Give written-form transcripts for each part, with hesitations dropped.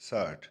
60।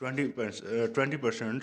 20%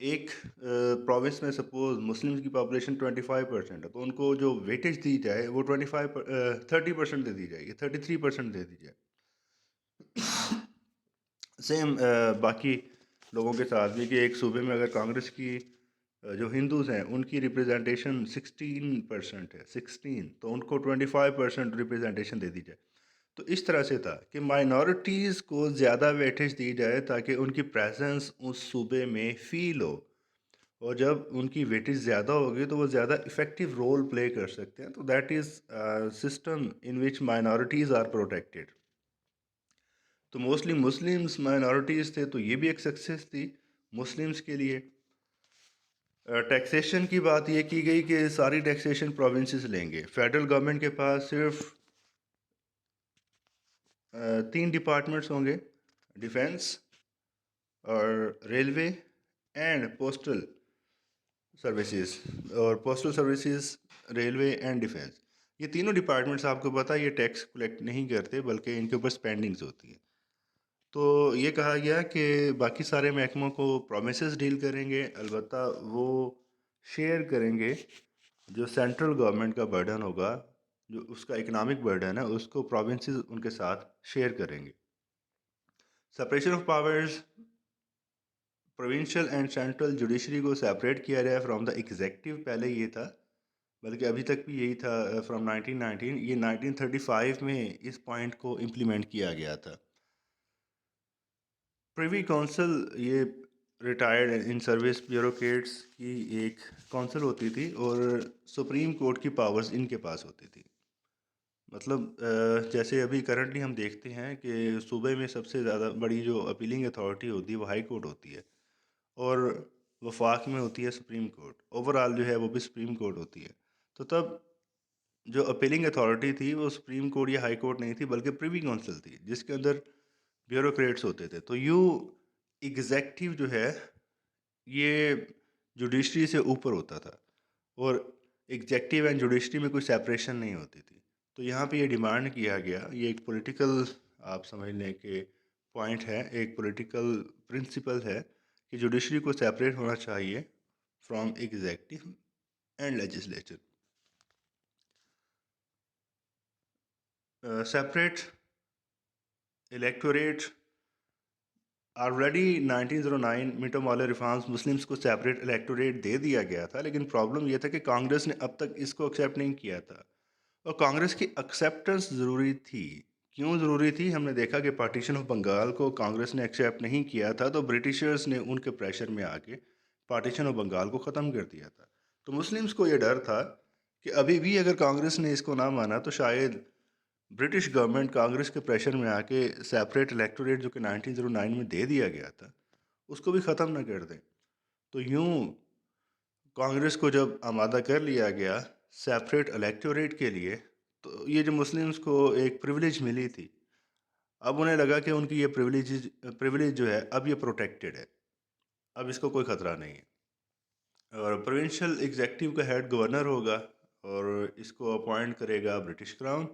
ایک پروونس میں سپوز مسلم کی پاپولیشن 25% ہے، تو ان کو جو ویٹیج دی جائے وہ 30% دے دی جائے گی، 33% دے دی جائے. سیم باقی لوگوں کے ساتھ بھی کہ ایک صوبے میں اگر کانگریس کی جو ہندوز ہیں ان کی ریپرزنٹیشن 16% ہے، 16، تو ان کو 25% ریپرزنٹیشن دے دی جائے. تو اس طرح سے تھا کہ مائنورٹیز کو زیادہ ویٹیج دی جائے تاکہ ان کی پریزنس اس صوبے میں فیل ہو، اور جب ان کی ویٹیج زیادہ ہوگی تو وہ زیادہ افیکٹو رول پلے کر سکتے ہیں. تو that is system in which minorities are protected. تو موسٹلی مسلمس مائنورٹیز تھے، تو یہ بھی ایک سکسیس تھی مسلمس کے لیے. ٹیکسیشن کی بات یہ کی گئی کہ ساری ٹیکسیشن پروونسز لیں گے. فیڈرل گورنمنٹ کے پاس صرف 3 ڈپارٹمنٹس ہوں گے: ڈیفینس اور ریلوے اینڈ پوسٹل سروسز. اور postal services, railway and defence, یہ تینوں ڈپارٹمنٹس آپ کو پتہ یہ ٹیکس کلیکٹ نہیں کرتے بلکہ ان کے اوپر اسپینڈنگز ہوتی ہیں. تو یہ کہا گیا کہ باقی سارے محکموں کو پرومسز ڈیل کریں گے، البتہ وہ شیئر کریں گے جو سینٹرل گورنمنٹ کا برڈن ہوگا، جو اس کا اکنامک برڈن ہے اس کو پروونسز ان کے ساتھ شیئر کریں گے. Separation of powers, provincial and central judiciary کو سیپریٹ کیا جائے فرام دا ایگزیکٹو. پہلے یہ تھا، بلکہ ابھی تک بھی یہی تھا فرام 1919. یہ 1935 میں اس پوائنٹ کو امپلیمنٹ کیا گیا تھا. پریوی کونسل یہ ریٹائرڈ ان سروس بیوروکریٹس کی ایک کونسل ہوتی تھی، اور سپریم کورٹ کی پاورز ان کے پاس ہوتی تھی. مطلب جیسے ابھی کرنٹلی ہم دیکھتے ہیں کہ صوبے میں سب سے زیادہ بڑی جو اپیلنگ اتھارٹی ہوتی ہے وہ ہائی کورٹ ہوتی ہے، اور وفاق میں ہوتی ہے سپریم کورٹ. اوور آل جو ہے وہ بھی سپریم کورٹ ہوتی ہے. تو تب جو اپیلنگ اتھارٹی تھی وہ سپریم کورٹ یا ہائی کورٹ نہیں تھی بلکہ پریوی کونسل تھی، جس کے اندر بیوروکریٹس ہوتے تھے. تو ایگزیکٹو جو ہے یہ جوڈیشری سے اوپر ہوتا تھا، اور ایگزیکٹو اینڈ جوڈیشری میں کوئی سیپریشن نہیں ہوتی تھی. تو یہاں پہ یہ ڈیمانڈ کیا گیا، یہ ایک پولیٹیکل آپ سمجھ لیں کہ پوائنٹ ہے، ایک پولیٹیکل پرنسپل ہے کہ جوڈیشری کو سیپریٹ ہونا چاہیے from executive and legislature. Separate electorate already 1909 Minto Morley reforms Muslims کو سیپریٹ الیکٹوریٹ دے دیا گیا تھا، لیکن پرابلم یہ تھا کہ کانگریس نے اب تک اس کو ایکسیپٹ نہیں کیا تھا، اور کانگریس کی ایکسیپٹنس ضروری تھی. کیوں ضروری تھی؟ ہم نے دیکھا کہ پارٹیشن آف بنگال کو کانگریس نے ایکسیپٹ نہیں کیا تھا، تو برٹشرز نے ان کے پریشر میں آ کے پارٹیشن آف بنگال کو ختم کر دیا تھا. تو مسلمس کو یہ ڈر تھا کہ ابھی بھی اگر کانگریس نے اس کو نہ مانا تو شاید برٹش گورنمنٹ کانگریس کے پریشر میں آ کے سیپریٹ الیکٹوریٹ جو کہ 1909 میں دے دیا گیا تھا اس کو بھی ختم نہ کر دیں. تو یوں کانگریس کو جب آمادہ کر لیا گیا سیپریٹ الیکٹوریٹ کے لیے، تو یہ جو مسلمس کو ایک پریولیج ملی تھی، اب انہیں لگا کہ ان کی یہ پریولیج جو ہے اب یہ پروٹیکٹڈ ہے، اب اس کو کوئی خطرہ نہیں ہے. اور پروونشل ایگزیکٹو کا ہیڈ گورنر ہوگا، اور اس کو اپوائنٹ کرے گا برٹش کراؤن.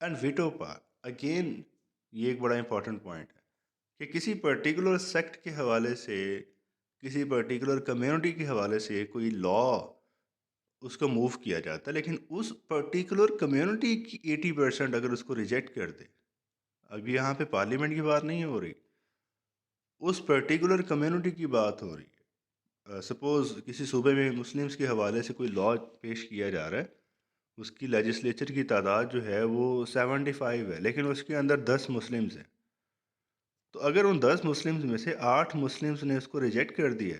اینڈ ویٹو پار، اگین یہ ایک بڑا امپورٹنٹ پوائنٹ ہے کہ کسی پرٹیکولر سیکٹ کے حوالے سے، کسی پرٹیکولر کمیونٹی کے حوالے سے کوئی لا اس کو موو کیا جاتا ہے، لیکن اس پرٹیکولر کمیونٹی کی 80% اگر اس کو ریجیکٹ کر دے. اب یہاں پہ پارلیمنٹ کی بات نہیں ہو رہی، اس پرٹیکولر کمیونٹی کی بات ہو رہی ہے. سپوز کسی صوبے میں مسلمس کے حوالے سے کوئی لا پیش کیا جا رہا ہے، اس کی لیجسلیچر کی تعداد جو ہے وہ 75 ہے، لیکن اس کے اندر 10 مسلمز ہیں. تو اگر ان 10 مسلمز میں سے 8 مسلمز نے اس کو ریجیکٹ کر دیا،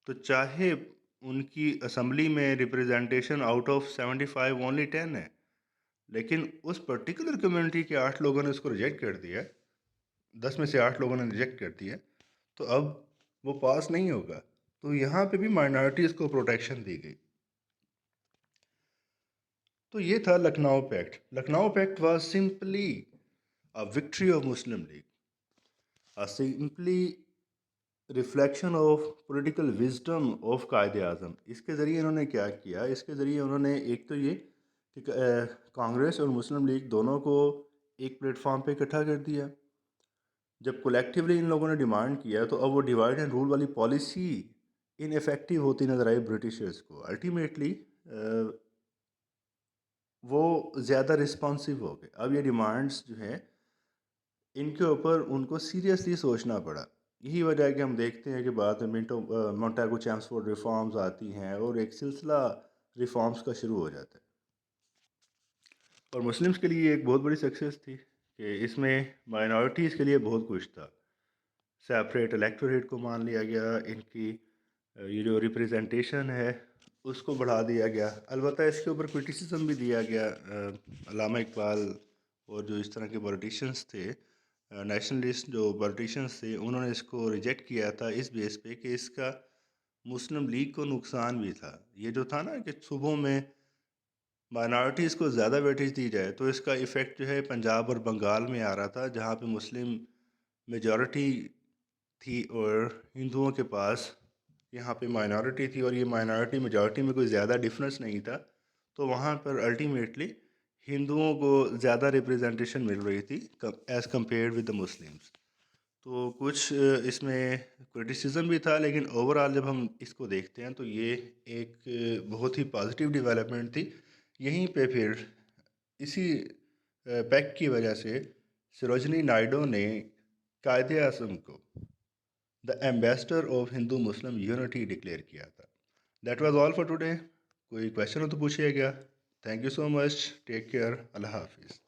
تو چاہے ان کی اسمبلی میں ریپرزنٹیشن آؤٹ آف 75 اونلی 10 ہے، لیکن اس پرٹیکولر کمیونٹی کے 8 لوگوں نے اس کو ریجیکٹ کر دیا، 10 میں سے 8 لوگوں نے ریجیکٹ کر دیا، تو اب وہ پاس نہیں ہوگا. تو یہاں پہ بھی مائنارٹیز کو پروٹیکشن دی گئی. تو یہ تھا Lucknow packet. Lucknow packet was simply a victory of Muslim League, a simply reflection of political wisdom of Quaid Azam. اس کے ذریعے انہوں نے کیا کیا؟ اس کے ذریعے انہوں نے ایک تو یہ کہ کانگریس اور مسلم لیگ دونوں کو ایک پلیٹ فارم پہ اکٹھا کر دیا. جب کولیکٹیولی ان لوگوں نے ڈیمانڈ کیا تو اب وہ ڈیوائڈ اینڈ رول والی پالیسی ان افیکٹو ہوتی نظر آئی برٹشرز کو. الٹیمیٹلی وہ زیادہ رسپانسو ہو گئے. اب یہ ڈیمانڈس جو ہیں ان کے اوپر ان کو سیریسلی سوچنا پڑا. یہی وجہ ہے کہ ہم دیکھتے ہیں کہ بعد میں مونٹیگو چیمسفورڈ ریفارمز آتی ہیں اور ایک سلسلہ ریفارمز کا شروع ہو جاتا ہے. اور مسلمس کے لیے ایک بہت بڑی سکسیس تھی کہ اس میں مائنورٹیز کے لیے بہت کچھ تھا. سیپریٹ الیکٹوریٹ کو مان لیا گیا, ان کی یہ جو ریپریزنٹیشن ہے اس کو بڑھا دیا گیا. البتہ اس کے اوپر کرٹیسزم بھی دیا گیا. علامہ اقبال اور جو اس طرح کے پولیٹیشنس تھے, نیشنلسٹ جو پولیٹیشنس تھے, انہوں نے اس کو ریجیکٹ کیا تھا اس بیس پہ کہ اس کا مسلم لیگ کو نقصان بھی تھا. یہ جو تھا نا کہ صوبوں میں مائنارٹیز کو زیادہ ویٹیج دی جائے تو اس کا ایفیکٹ جو ہے پنجاب اور بنگال میں آ رہا تھا, جہاں پہ مسلم میجورٹی تھی اور ہندوؤں کے پاس یہاں پہ مائنارٹی تھی, اور یہ مائنارٹی میجورٹی میں کوئی زیادہ ڈفرینس نہیں تھا. تو وہاں پر الٹیمیٹلی ہندوؤں کو زیادہ ریپریزنٹیشن مل رہی تھی as compared with the Muslims. تو کچھ اس میں کرٹیسزم بھی تھا, لیکن اوور آل جب ہم اس کو دیکھتے ہیں تو یہ ایک بہت ہی پازیٹیو ڈیولپمنٹ تھی. یہیں پہ پھر اسی پیک کی وجہ سے سروجنی نائیڈو نے قائد اعظم کو the ambassador of Hindu Muslim unity declare کیا تھا. That was all for today. کوئی کویشچن ہو تو پوچھیے گا. Thank you so much. Take care. اللہ حافظ.